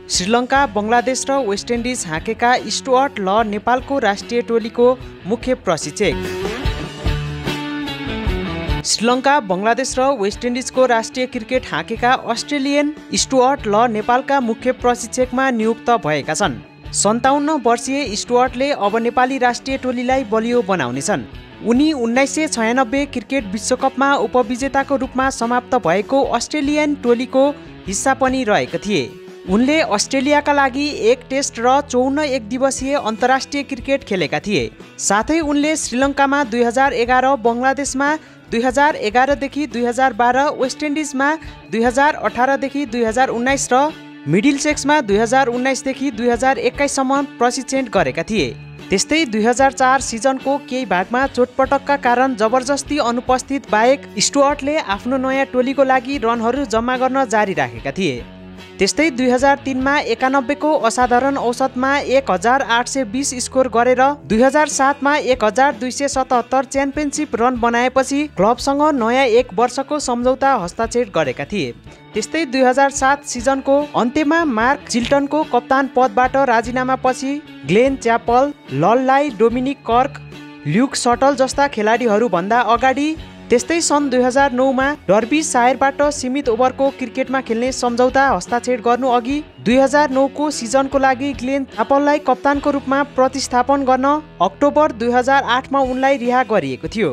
श्रीलङ्का, बङ्गलादेश र West Indies हाँकेका Stuart ल नेपालको राष्ट्रिय टोलीको मुख्य प्रशिक्षक। श्रीलङ्का, बङ्गलादेश र वेस्ट इन्डिजको राष्ट्रिय क्रिकेट हाँकेका अस्ट्रेलियन स्टुअर्ट ल नेपालका मुख्य प्रशिक्षकमा नियुक्त भएका छन्। 57 वर्षीय स्टुअर्टले अब नेपाली राष्ट्रिय टोलीलाई बलियो बनाउनेछन्। उनी 1996 क्रिकेट विश्वकपमा उपविजेताको रूपमा समाप्त भएको अस्ट्रेलियन टोलीको हिस्सा पनि रहेका थिए। उनले अस्ट्रेलियाका लागि 1 टेस्ट र 54 एकदिवसीय अन्तर्राष्ट्रिय क्रिकेट खेलेका थिए। साथै उनले श्रीलङ्कामा 2011, बङ्गलादेशमा 2011 देखि 2012, वेस्ट इन्डिजमा 2018 देखि 2019 र मिडलसेक्समा 2019 देखि 2021 सम्म प्रशिक्षण गरेका थिए। त्यस्तै 2004 सिजनको केही भागमा चोटपटकका कारण जबरजस्ती अनुपस्थित बाहेक स्टुअर्टले आफ्नो नयाँ टोलीको लागि रनहरू जम्मा गर्न जारी राखेका थिए। त्यस्तै 2003 मा 91 को असाधारण औसतमा 1820 स्कोर गरेर 2007 मा 1277 च्याम्पियनशिप रन बनाएपछि क्लबसँग नयाँ 1 वर्षको सम्झौता हस्ताक्षर गरेका थिए। त्यस्तै 2007 सिजनको अन्त्यमा मार्क चिल्टनको कप्तान पदबाट राजीनामापछि ग्लेन च्यापल, लललाई डोमिनिक कर्क, ल्युक सटल जस्ता खेलाडीहरू भन्दा अगाडि त्यस्तै सन् 2009 मा डर्बी सायरबाट सीमित ओभरको क्रिकेटमा खेल्ने सम्झौता हस्ताक्षर गर्नु अघि 2009 को सिजनको लागि ग्लेन च्यापललाई कप्तानको रूपमा प्रतिस्थापन गर्न अक्टोबर 2008 मा उनलाई रिहा गरिएको थियो।